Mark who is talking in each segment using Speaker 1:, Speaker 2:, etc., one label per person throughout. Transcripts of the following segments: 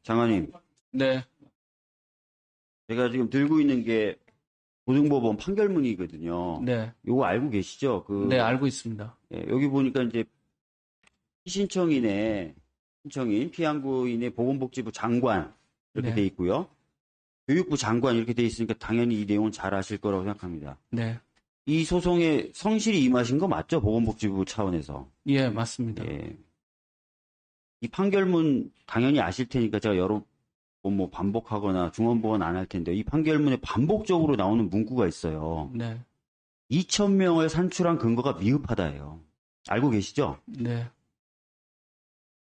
Speaker 1: 장관님,
Speaker 2: 네,
Speaker 1: 제가 지금 들고 있는 게 고등법원 판결문이거든요.
Speaker 2: 네,
Speaker 1: 요거 알고 계시죠?
Speaker 2: 네, 알고 있습니다.
Speaker 1: 예, 여기 보니까 이제 신청인, 피양구인의 보건복지부 장관 이렇게
Speaker 2: 네.
Speaker 1: 돼 있고요. 교육부 장관 이렇게 돼 있으니까 당연히 이 내용은 잘 아실 거라고 생각합니다.
Speaker 2: 네,
Speaker 1: 이 소송에 성실히 임하신 거 맞죠? 보건복지부 차원에서.
Speaker 2: 예, 맞습니다.
Speaker 1: 예. 이 판결문 당연히 아실 테니까 제가 여러 번 뭐 반복하거나 중원보건 안 할 텐데 이 판결문에 반복적으로 나오는 문구가 있어요.
Speaker 2: 네,
Speaker 1: 2,000명을 산출한 근거가 미흡하다예요. 알고 계시죠?
Speaker 2: 네.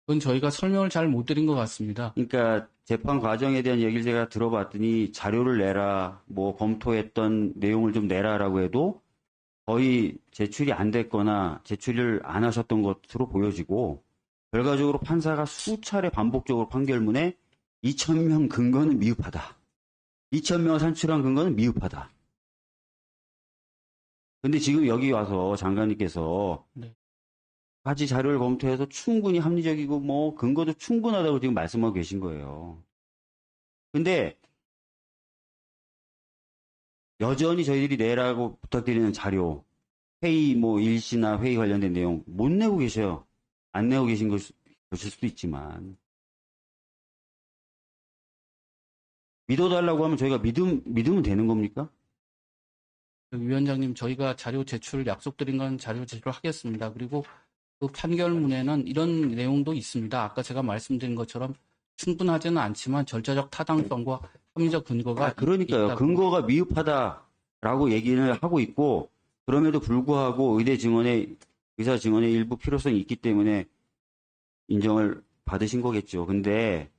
Speaker 2: 그건 저희가 설명을 잘 못 드린 것 같습니다.
Speaker 1: 그러니까 재판 과정에 대한 얘기를 제가 들어봤더니 자료를 내라, 뭐 검토했던 내용을 좀 내라라고 해도 거의 제출이 안 됐거나 제출을 안 하셨던 것으로 보여지고 결과적으로 판사가 수차례 반복적으로 판결문에 2,000명 근거는 미흡하다. 2,000명을 산출한 근거는 미흡하다. 근데 지금 여기 와서 장관님께서
Speaker 2: 네.
Speaker 1: 가지 자료를 검토해서 충분히 합리적이고 뭐 근거도 충분하다고 지금 말씀하고 계신 거예요. 근데 여전히 저희들이 내라고 부탁드리는 자료, 회의 뭐 일시나 회의 관련된 내용 못 내고 계셔요. 안 내고 계신 것일 수도 있지만 믿어달라고 하면 저희가 믿으면 되는 겁니까?
Speaker 2: 위원장님, 저희가 자료 제출 약속드린 건 자료 제출하겠습니다. 그리고 그 판결문에는 이런 내용도 있습니다. 아까 제가 말씀드린 것처럼 충분하지는 않지만 절차적 타당성과 합리적 근거가
Speaker 1: 그러니까요.
Speaker 2: 있다고.
Speaker 1: 근거가 미흡하다라고 얘기를 하고 있고 그럼에도 불구하고 의사 증언의 일부 필요성이 있기 때문에 인정을 받으신 거겠죠. 근데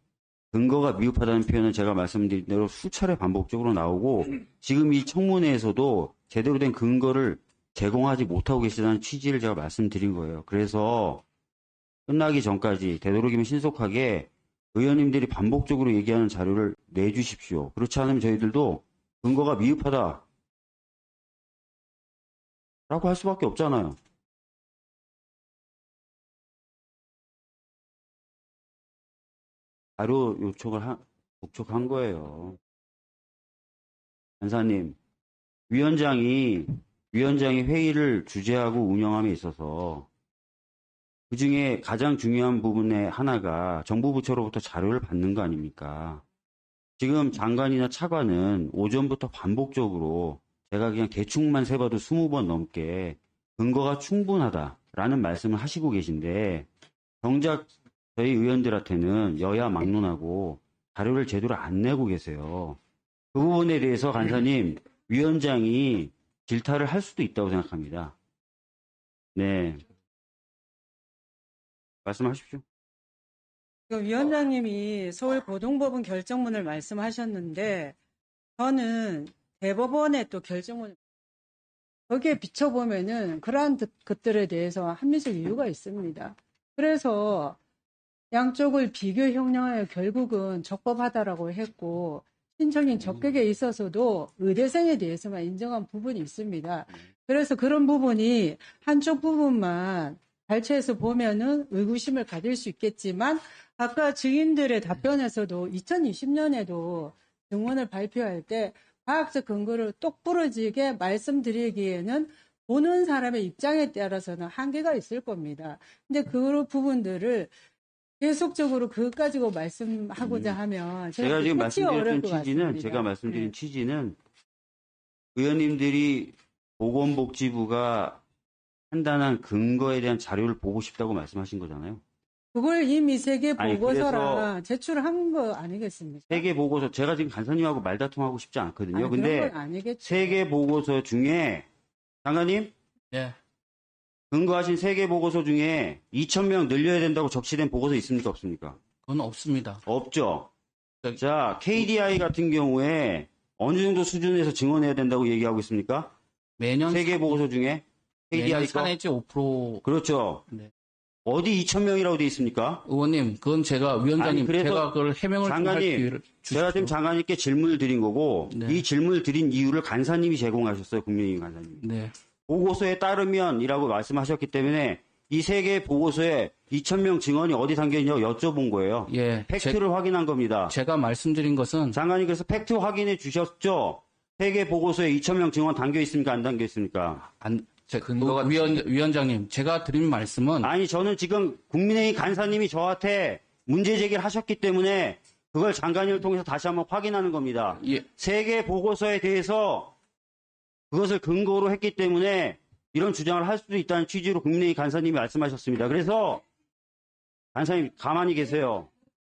Speaker 1: 근거가 미흡하다는 표현은 제가 말씀드린 대로 수차례 반복적으로 나오고 지금 이 청문회에서도 제대로 된 근거를 제공하지 못하고 계시다는 취지를 제가 말씀드린 거예요. 그래서 끝나기 전까지 되도록이면 신속하게 의원님들이 반복적으로 얘기하는 자료를 내주십시오. 그렇지 않으면 저희들도 근거가 미흡하다 라고 할 수밖에 없잖아요. 자료 독촉한 거예요. 간사님, 위원장이 회의를 주재하고 운영함에 있어서 그 중에 가장 중요한 부분의 하나가 정부 부처로부터 자료를 받는 거 아닙니까? 지금 장관이나 차관은 오전부터 반복적으로 제가 그냥 대충만 세봐도 20번 넘게 근거가 충분하다라는 말씀을 하시고 계신데 정작 저희 의원들한테는 여야 막론하고 자료를 제대로 안 내고 계세요. 그 부분에 대해서 간사님, 위원장이 질타를 할 수도 있다고 생각합니다. 네. 말씀하십시오.
Speaker 3: 위원장님이 서울고등법원 결정문을 말씀하셨는데 저는 대법원의 또 결정문 거기에 비춰보면은 그러한 것들에 대해서 합리적 이유가 있습니다. 그래서 양쪽을 비교 형량하여 결국은 적법하다라고 했고 신청인 적격에 있어서도 의대생에 대해서만 인정한 부분이 있습니다. 그래서 그런 부분이 한쪽 부분만 발췌해서 보면은 의구심을 가질 수 있겠지만 아까 증인들의 답변에서도 2020년에도 증언을 발표할 때 과학적 근거를 똑부러지게 말씀드리기에는 보는 사람의 입장에 따라서는 한계가 있을 겁니다. 근데 그런 부분들을 계속적으로 그것 가지고 말씀하고자 하면
Speaker 1: 제가 지금 말씀드렸던
Speaker 3: 것
Speaker 1: 취지는
Speaker 3: 같습니다.
Speaker 1: 제가 말씀드린 취지는 의원님들이 보건복지부가 판단한 근거에 대한 자료를 보고 싶다고 말씀하신 거잖아요.
Speaker 3: 그걸 이미 세계
Speaker 1: 아니,
Speaker 3: 보고서랑 제출한 거 아니겠습니까?
Speaker 1: 세계 보고서 제가 지금 간사님하고 말다툼하고 싶지 않거든요.
Speaker 3: 아니,
Speaker 1: 근데
Speaker 3: 그런 건 아니겠죠.
Speaker 1: 세계 보고서 중에 장관님
Speaker 2: 네,
Speaker 1: 근거하신 세계 보고서 중에 2,000명 늘려야 된다고 적시된 보고서 있습니까? 없습니까?
Speaker 2: 그건 없습니다.
Speaker 1: 없죠.
Speaker 2: 네.
Speaker 1: 자, KDI 같은 경우에 어느 정도 수준에서 증언해야 된다고 얘기하고 있습니까?
Speaker 2: 매년
Speaker 1: 세계 보고서 중에
Speaker 2: 매년
Speaker 1: KDI 거?
Speaker 2: 4내지 5%.
Speaker 1: 그렇죠.
Speaker 2: 네.
Speaker 1: 어디 2,000명이라고 돼 있습니까?
Speaker 2: 의원님, 그건 제가 위원장님
Speaker 1: 아니, 그래서
Speaker 2: 제가 그걸 해명을 좀 할
Speaker 1: 장관님,
Speaker 2: 기회를
Speaker 1: 제가 지금
Speaker 2: 주십시오.
Speaker 1: 장관님께 질문을 드린 거고
Speaker 2: 네.
Speaker 1: 이 질문을 드린 이유를 간사님이 제공하셨어요. 국민의힘 간사님.
Speaker 2: 네,
Speaker 1: 보고서에 따르면이라고 말씀하셨기 때문에 이 세 개 보고서에 2,000명 증언이 어디 담겨있냐고 여쭤본 거예요.
Speaker 2: 예,
Speaker 1: 팩트를 확인한 겁니다.
Speaker 2: 제가 말씀드린 것은
Speaker 1: 장관님 그래서 팩트 확인해 주셨죠? 세 개 보고서에 2,000명 증언 담겨 있습니까? 안 담겨 있습니까?
Speaker 2: 위원장님, 제가 드린 말씀은
Speaker 1: 아니 저는 지금 국민의힘 간사님이 저한테 문제 제기를 하셨기 때문에 그걸 장관님을 통해서 다시 한번 확인하는 겁니다.
Speaker 2: 예,
Speaker 1: 세 개 보고서에 대해서 그것을 근거로 했기 때문에 이런 주장을 할 수도 있다는 취지로 국민의힘 간사님이 말씀하셨습니다. 그래서 간사님 가만히 계세요.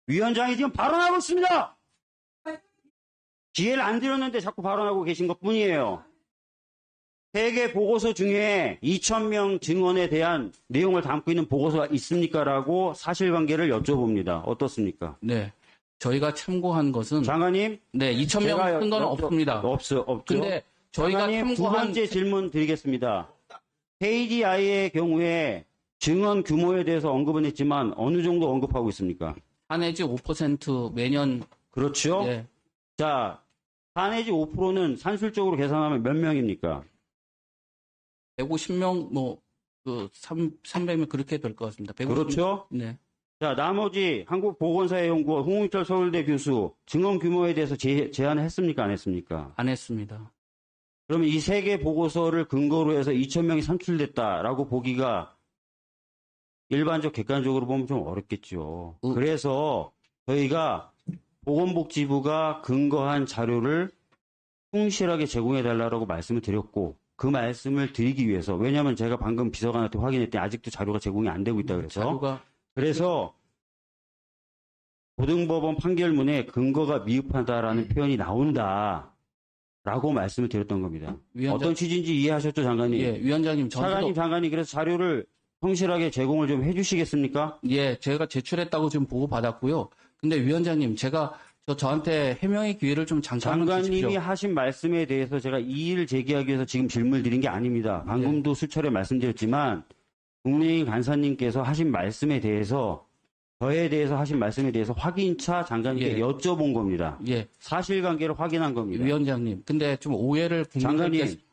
Speaker 1: 위원장이 지금 발언하고 있습니다. 기회를 안 드렸는데 자꾸 발언하고 계신 것 뿐이에요. 세 개 보고서 중에 2,000명 증언에 대한 내용을 담고 있는 보고서가 있습니까? 라고 사실관계를 여쭤봅니다. 어떻습니까?
Speaker 2: 네, 저희가 참고한 것은
Speaker 1: 장관님?
Speaker 2: 네, 2,000명 쓴 건 없습니다.
Speaker 1: 없죠.
Speaker 2: 근데 저희가
Speaker 1: 장관님, 두
Speaker 2: 참고한
Speaker 1: 번째 질문 드리겠습니다. KDI의 경우에 증언 규모에 대해서 언급은 했지만 어느 정도 언급하고 있습니까?
Speaker 2: 4 내지 5% 매년
Speaker 1: 그렇죠?
Speaker 2: 예,
Speaker 1: 자, 4 내지 5%는 산술적으로 계산하면 몇 명입니까?
Speaker 2: 150명 300명 그렇게 될 것 같습니다. 150명.
Speaker 1: 그렇죠?
Speaker 2: 네.
Speaker 1: 자, 나머지 한국보건사회연구원 홍익철 서울대 교수 증언 규모에 대해서 제안을 했습니까? 안 했습니까?
Speaker 2: 안 했습니다.
Speaker 1: 그러면 이 세 개 보고서를 근거로 해서 2,000명이 산출됐다라고 보기가 일반적 객관적으로 보면 좀 어렵겠죠. 그래서 저희가 보건복지부가 근거한 자료를 충실하게 제공해달라고 말씀을 드렸고 그 말씀을 드리기 위해서 왜냐하면 제가 방금 비서관한테 확인했더니 아직도 자료가 제공이 안 되고 있다 그래서 그래서 고등법원 판결문에 근거가 미흡하다라는 표현이 나온다라고 말씀을 드렸던 겁니다. 어떤 취지인지 이해하셨죠, 장관님?
Speaker 2: 예, 위원장님
Speaker 1: 장관님 그래서 자료를 성실하게 제공을 좀 해주시겠습니까?
Speaker 2: 예, 제가 제출했다고 지금 보고 받았고요. 근데 위원장님, 제가 저한테 해명의 기회를 좀 잠깐만
Speaker 1: 장관님이
Speaker 2: 주십시오.
Speaker 1: 하신 말씀에 대해서 제가 이의를 제기하기 위해서 지금 질문을 드린 게 아닙니다. 방금도 수차례 말씀드렸지만 국민의힘 간사님께서 하신 말씀에 대해서 저에 대해서 하신 말씀에 대해서 확인차 장관님께
Speaker 2: 예.
Speaker 1: 여쭤본 겁니다.
Speaker 2: 예,
Speaker 1: 사실관계를 확인한 겁니다.
Speaker 2: 위원장님, 근데 좀 오해를
Speaker 1: 장관님,
Speaker 2: 국민들께서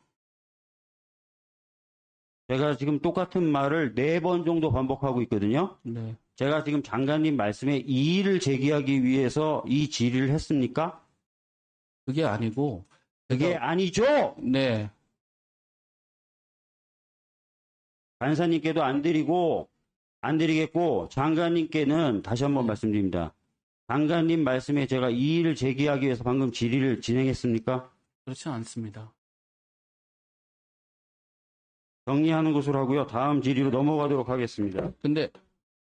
Speaker 1: 제가 지금 똑같은 말을 4번 정도 반복하고 있거든요.
Speaker 2: 네,
Speaker 1: 제가 지금 장관님 말씀에 이의를 제기하기 위해서 이 질의를 했습니까?
Speaker 2: 그게 아니고
Speaker 1: 그게 아니죠.
Speaker 2: 네,
Speaker 1: 간사님께도 안 드리겠고 장관님께는 다시 한번 말씀드립니다. 장관님 말씀에 제가 이의를 제기하기 위해서 방금 질의를 진행했습니까?
Speaker 2: 그렇지 않습니다.
Speaker 1: 정리하는 것으로 하고요. 다음 질의로 넘어가도록 하겠습니다.
Speaker 2: 근데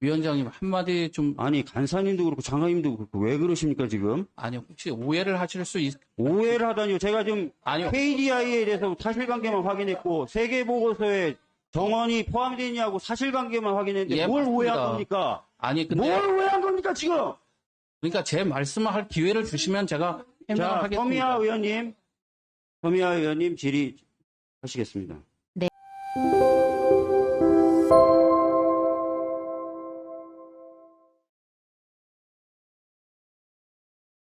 Speaker 2: 위원장님 한마디 좀
Speaker 1: 아니 간사님도 그렇고 장관님도 그렇고 왜 그러십니까 지금?
Speaker 2: 아니 혹시 오해를 하실 수
Speaker 1: 오해를 하다니요. 제가 지금
Speaker 2: 아니요.
Speaker 1: KDI에 대해서 사실관계만 확인했고 세계보고서에 정원이 포함되어 있냐고 사실관계만 확인했는데
Speaker 2: 예,
Speaker 1: 뭘
Speaker 2: 맞습니다.
Speaker 1: 오해한 겁니까?
Speaker 2: 아니 근데
Speaker 1: 뭘 오해한 겁니까 지금?
Speaker 2: 그러니까 제 말씀을 할 기회를 주시면 제가 해명을
Speaker 1: 자,
Speaker 2: 하겠습니다.
Speaker 1: 서미아 의원님 질의 하시겠습니다.
Speaker 4: 네.